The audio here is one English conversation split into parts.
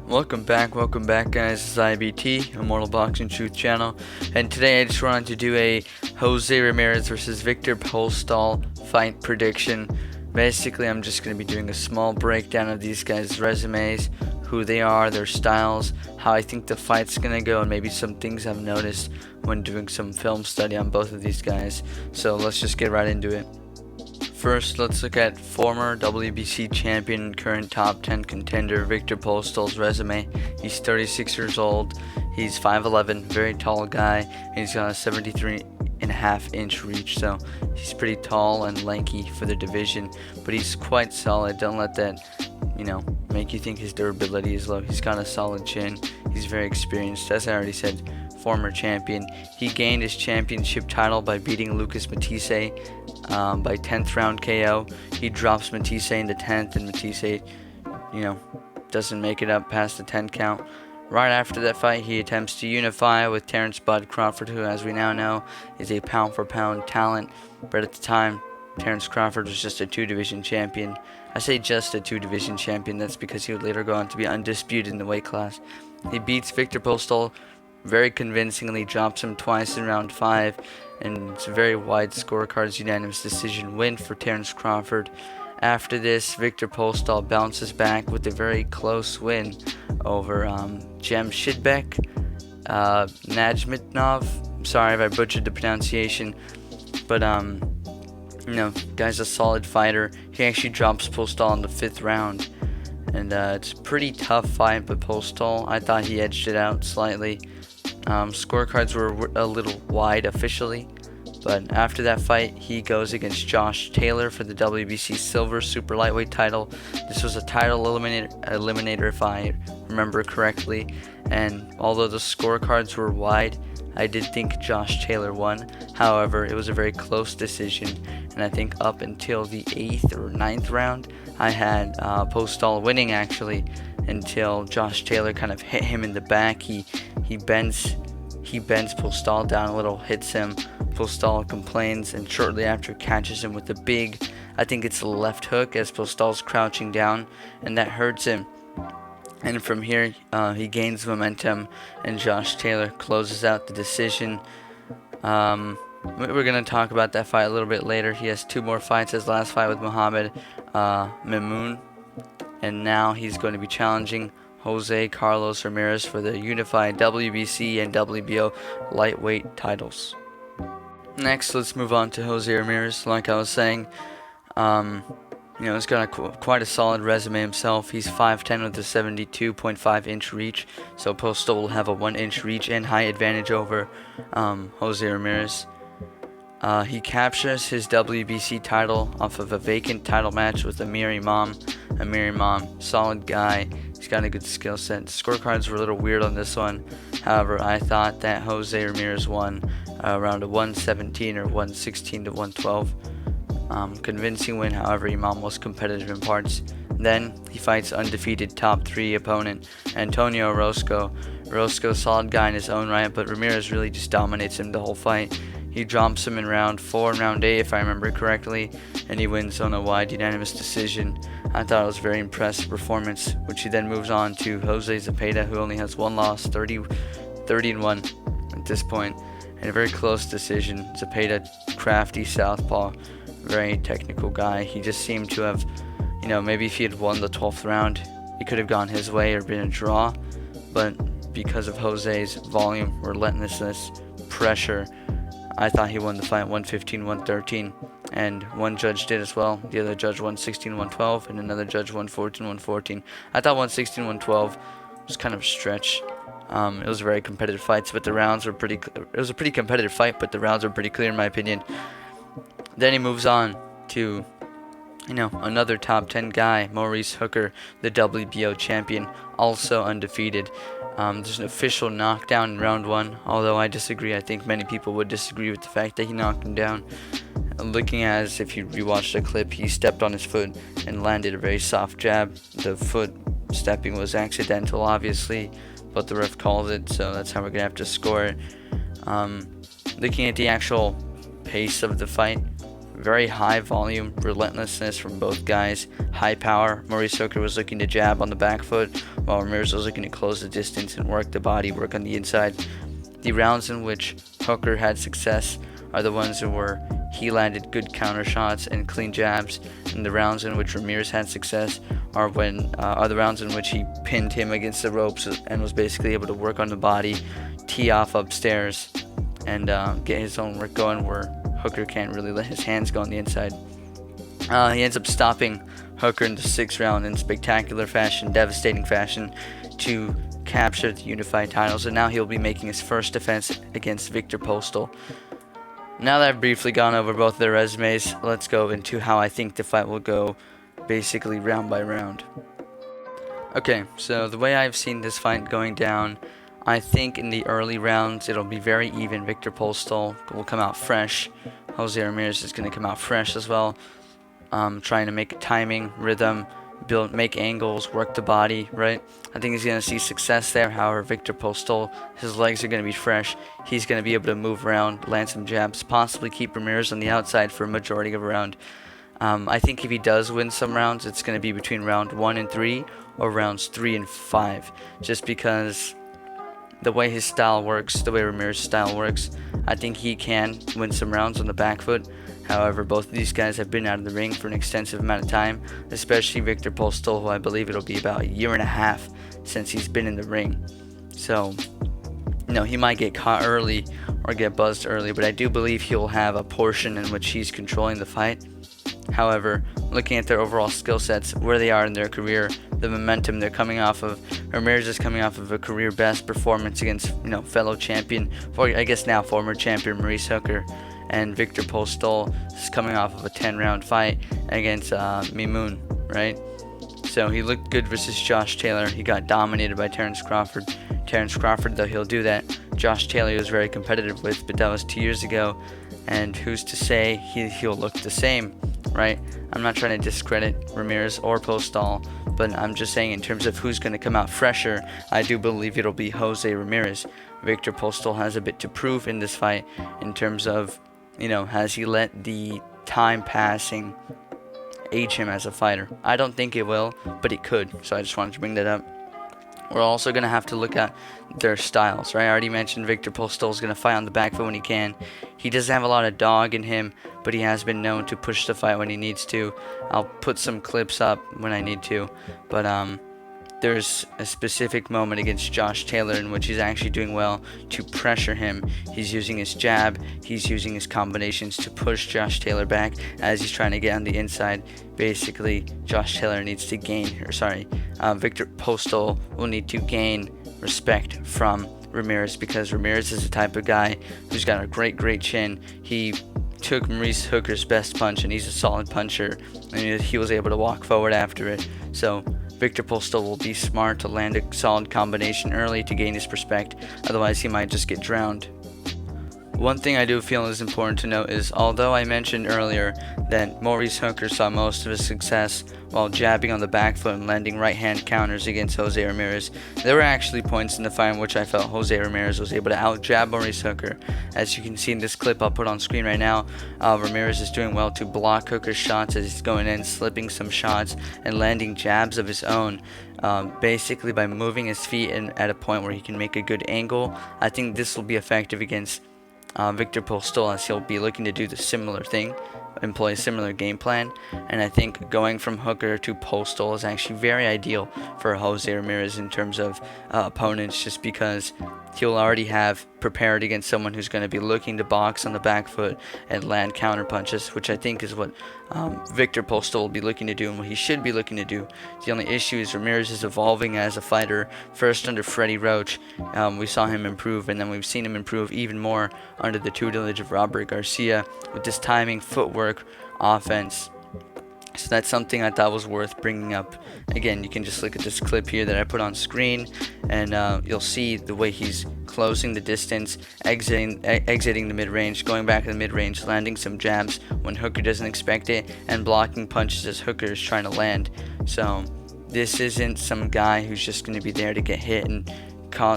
Welcome back guys, this is IBT, Immortal Boxing Truth channel, and today I just wanted to do a Jose Ramirez versus Viktor Postol fight prediction. Basically, I'm just going to be doing a small breakdown of these guys' resumes, who they are, their styles, how I think the fight's going to go, and maybe some things I've noticed when doing some film study on both of these guys. So let's just get right into it. First, let's look at former WBC champion and current top 10 contender Viktor Postol's resume. He's 36 years old, he's 5'11", very tall guy, and he's got a 73.5-inch reach, so he's pretty tall and lanky for the division, but he's quite solid. Don't let that, make you think his durability is low. He's got a solid chin, he's very experienced, as I already said, former champion. He gained his championship title by beating Lucas Matisse by 10th round KO. He drops Matisse in the 10th, and Matisse, doesn't make it up past the 10 count. Right after that fight, he attempts to unify with Terrence Bud Crawford, who, as we now know, is a pound-for-pound talent. But at the time, Terrence Crawford was just a 2-division champion. I say just a 2-division champion, that's because he would later go on to be undisputed in the weight class. He beats Viktor Postol very convincingly, drops him twice in round 5, and it's a very wide scorecards unanimous decision win for Terrence Crawford. After this, Viktor Postol bounces back with a very close win over Jamshidbek Najmitnov. Sorry if I butchered the pronunciation, but guy's a solid fighter. He actually drops Postol in the 5th round, and it's a pretty tough fight, but Postol, I thought he edged it out slightly. Scorecards were a little wide officially, but after that fight, he goes against Josh Taylor for the WBC Silver Super Lightweight title. This was a title eliminator if I remember correctly, and although the scorecards were wide, I did think Josh Taylor won. However, it was a very close decision, and I think up until the 8th or 9th round, I had Postol winning actually, until Josh Taylor kind of hit him in the back. He bends Postol down a little, hits him. Postol complains, and shortly after catches him with a big, I think it's a left hook, as Postol's crouching down, and that hurts him. And from here, he gains momentum, and Josh Taylor closes out the decision. We're going to talk about that fight a little bit later. He has 2 more fights. His last fight with Muhammad Mimoun, and now he's going to be challenging Jose Carlos Ramirez for the unified WBC and WBO lightweight titles. Next, let's move on to Jose Ramirez. Like I was saying, he's got quite a solid resume himself. He's 5'10" with a 72.5-inch reach, so Postol will have a 1-inch reach and height advantage over Jose Ramirez. He captures his WBC title off of a vacant title match with Amir Imam. Amir Imam, solid guy. He's got a good skill set. Scorecards were a little weird on this one. However, I thought that Jose Ramirez won around a 117 or 116 to 112. Convincing win. However, Imam was competitive in parts. Then he fights undefeated top 3 opponent Antonio Orozco. Orozco, solid guy in his own right, but Ramirez really just dominates him the whole fight. He drops him in round 4 and round 8, if I remember correctly, and he wins on a wide unanimous decision. I thought it was a very impressive performance, which he then moves on to Jose Zepeda, who only has 1 loss, 30-1 at this point, and a very close decision. Zepeda, crafty southpaw, very technical guy. He just seemed to have, maybe if he had won the 12th round, it could have gone his way or been a draw, but because of Jose's volume, relentlessness, pressure, I thought he won the fight 115-113, and one judge did as well. The other judge won 116-112, and another judge won 114-114. I thought 116-112 was kind of a stretch. It was a very competitive fight, but the rounds were pretty. It was a pretty competitive fight, but the rounds were pretty clear in my opinion. Then he moves on to, another top 10 guy, Maurice Hooker, the WBO champion, also undefeated. There's an official knockdown in round 1, although I disagree. I think many people would disagree with the fact that he knocked him down. Looking as if you rewatch the clip, he stepped on his foot and landed a very soft jab. The foot stepping was accidental, obviously, but the ref called it, so that's how we're gonna have to score it. Looking at the actual pace of the fight, very high volume, relentlessness from both guys, high power. Maurice Hooker was looking to jab on the back foot, while Ramirez was looking to close the distance and work the body, work on the inside. The rounds in which Hooker had success are the ones where he landed good counter shots and clean jabs, and the rounds in which Ramirez had success are the rounds in which he pinned him against the ropes and was basically able to work on the body, tee off upstairs, and get his own work going, where Hooker can't really let his hands go on the inside. He ends up stopping Hooker in the 6th round in spectacular fashion, devastating fashion, to capture the unified titles, and now he'll be making his first defense against Viktor Postol. Now that I've briefly gone over both of their resumes, let's go into how I think the fight will go, basically round by round. Okay, so the way I've seen this fight going down, I think in the early rounds it'll be very even. Viktor Postol will come out fresh. Jose Ramirez is going to come out fresh as well, trying to make timing, rhythm, make angles, work the body, right? I think he's going to see success there. However, Viktor Postol, his legs are going to be fresh. He's going to be able to move around, land some jabs, possibly keep Ramirez on the outside for a majority of a round. I think if he does win some rounds, it's going to be between round 1 and 3 or rounds 3 and 5, just because the way his style works, the way Ramirez's style works, I think he can win some rounds on the back foot. However, both of these guys have been out of the ring for an extensive amount of time, especially Viktor Postol, who I believe it'll be about 1.5 years since he's been in the ring. So, he might get caught early or get buzzed early, but I do believe he'll have a portion in which he's controlling the fight. However, looking at their overall skill sets, where they are in their career, the momentum they're coming off of, Ramirez is coming off of a career best performance against, fellow champion, or I guess now former champion Maurice Hooker, and Viktor Postol is coming off of a 10-round fight against Mimoun, right? So he looked good versus Josh Taylor. He got dominated by Terrence Crawford. Terrence Crawford, though, he'll do that. Josh Taylor he was very competitive with, but that was 2 years ago, and who's to say he'll look the same, right? I'm not trying to discredit Ramirez or Postol, but I'm just saying in terms of who's going to come out fresher, I do believe it'll be Jose Ramirez. Viktor Postol has a bit to prove in this fight in terms of, has he let the time passing age him as a fighter? I don't think it will, but it could, so I just wanted to bring that up. We're also going to have to look at their styles, right? I already mentioned Viktor Postol is going to fight on the back foot when he can. He doesn't have a lot of dog in him, but he has been known to push the fight when he needs to. I'll put some clips up when I need to, but there's a specific moment against Josh Taylor in which he's actually doing well to pressure him. He's using his jab, he's using his combinations to push Josh Taylor back as he's trying to get on the inside. Basically, Josh Taylor needs to Viktor Postol will need to gain respect from Ramirez, because Ramirez is the type of guy who's got a great chin. He took Maurice Hooker's best punch, and he's a solid puncher, and he was able to walk forward after it. So Viktor Postol will be smart to land a solid combination early to gain his respect, otherwise he might just get drowned. One thing I do feel is important to note is, although I mentioned earlier that Maurice Hooker saw most of his success while jabbing on the back foot and landing right-hand counters against Jose Ramirez, there were actually points in the fight in which I felt Jose Ramirez was able to out-jab Maurice Hooker. As you can see in this clip I'll put on screen right now, Ramirez is doing well to block Hooker's shots as he's going in, slipping some shots, and landing jabs of his own. Basically by moving his feet at a point where he can make a good angle. I think this will be effective against Viktor Postol, as he'll be looking to do the similar thing, employ a similar game plan, and I think going from Hooker to Postol is actually very ideal for Jose Ramirez in terms of opponents, just because he'll already have prepared against someone who's going to be looking to box on the back foot and land counter punches, which I think is what Viktor Postol will be looking to do and what he should be looking to do. The only issue is Ramirez is evolving as a fighter. First under Freddie Roach, we saw him improve, and then we've seen him improve even more under the tutelage of Robert Garcia with this timing, footwork, offense. So that's something I thought was worth bringing up. Again, you can just look at this clip here that I put on screen, and you'll see the way he's closing the distance, exiting the mid-range, going back to the mid-range, landing some jabs when Hooker doesn't expect it, and blocking punches as Hooker is trying to land. So this isn't some guy who's just going to be there to get hit and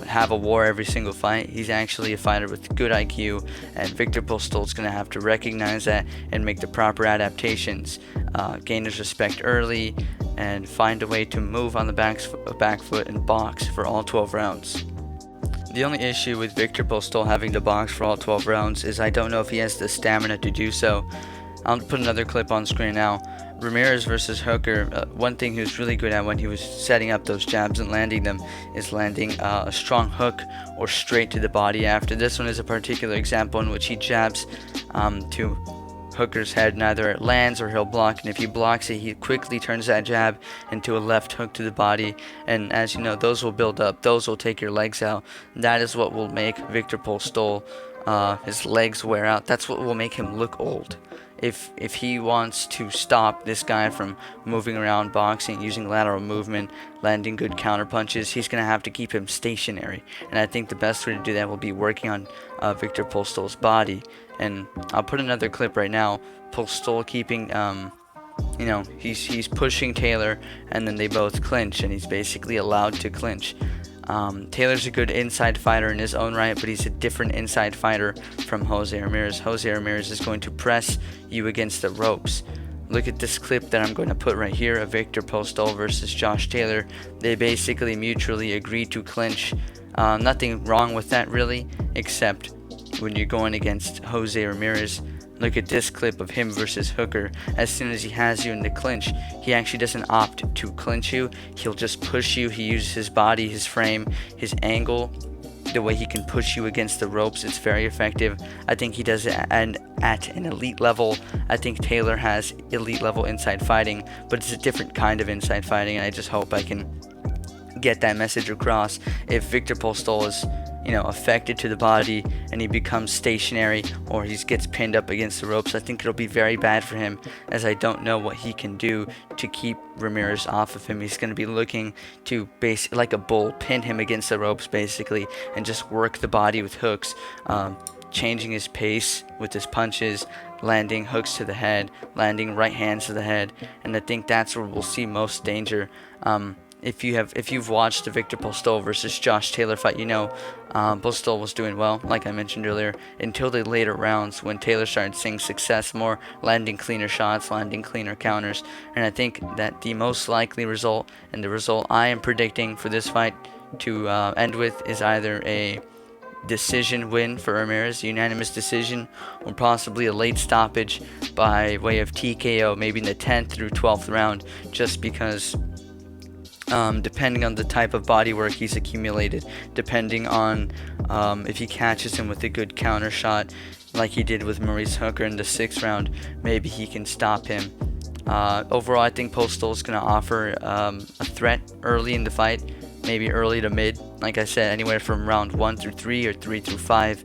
have a war every single fight. He's actually a fighter with good IQ, and Viktor Postol is going to have to recognize that and make the proper adaptations, gain his respect early, and find a way to move on the back foot and box for all 12 rounds. The only issue with Viktor Postol having to box for all 12 rounds is I don't know if he has the stamina to do so. I'll put another clip on screen now. Ramirez versus Hooker, one thing he was really good at when he was setting up those jabs and landing them is landing a strong hook or straight to the body after. This one is a particular example in which he jabs to Hooker's head, and either it lands or he'll block, and if he blocks it, he quickly turns that jab into a left hook to the body, and as you know, those will build up, those will take your legs out. That is what will make Viktor Postol, his legs wear out. That's what will make him look old. If he wants to stop this guy from moving around, boxing, using lateral movement, landing good counter punches, he's going to have to keep him stationary. And I think the best way to do that will be working on Viktor Postol's body. And I'll put another clip right now. Postol keeping, he's pushing Taylor, and then they both clinch, and he's basically allowed to clinch. Taylor's a good inside fighter in his own right, but he's a different inside fighter from Jose Ramirez. Jose Ramirez is going to press you against the ropes. Look at this clip that I'm going to put right here of Viktor Postol versus Josh Taylor. They basically mutually agree to clinch. Nothing wrong with that really, except when you're going against Jose Ramirez. Look at this clip of him versus Hooker. As soon as he has you in the clinch, he actually doesn't opt to clinch you. He'll just push you. He uses his body, his frame, his angle, the way he can push you against the ropes. It's very effective. I think he does it at an elite level. I think Taylor has elite level inside fighting, but it's a different kind of inside fighting, and I just hope I can get that message across. If Viktor Postol is affected to the body and he becomes stationary or he gets pinned up against the ropes, I think it'll be very bad for him, as I don't know what he can do to keep Ramirez off of him. He's going to be looking to basically like a bull, pin him against the ropes basically, and just work the body with hooks, changing his pace with his punches, landing hooks to the head, landing right hands to the head, and I think that's where we'll see most danger. If you've watched the Viktor Postol versus Josh Taylor fight, Postol was doing well, like I mentioned earlier, until the later rounds when Taylor started seeing success more, landing cleaner shots, landing cleaner counters, and I think that the most likely result, and the result I am predicting for this fight to end with, is either a decision win for Ramirez, unanimous decision, or possibly a late stoppage by way of TKO, maybe in the 10th through 12th round, just because depending on the type of body work he's accumulated, depending on if he catches him with a good counter shot like he did with Maurice Hooker in the 6th round, maybe he can stop him. Overall, I think Postol is going to offer a threat early in the fight, maybe early to mid, like I said, anywhere from round 1 through 3 or 3 through 5.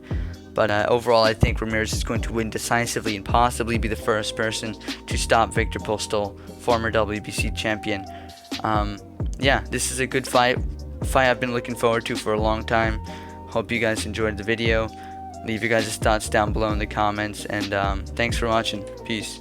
But overall, I think Ramirez is going to win decisively and possibly be the first person to stop Viktor Postol, former WBC champion. This is a good fight I've been looking forward to for a long time. Hope you guys enjoyed the video. Leave your guys' thoughts down below in the comments, and thanks for watching. Peace.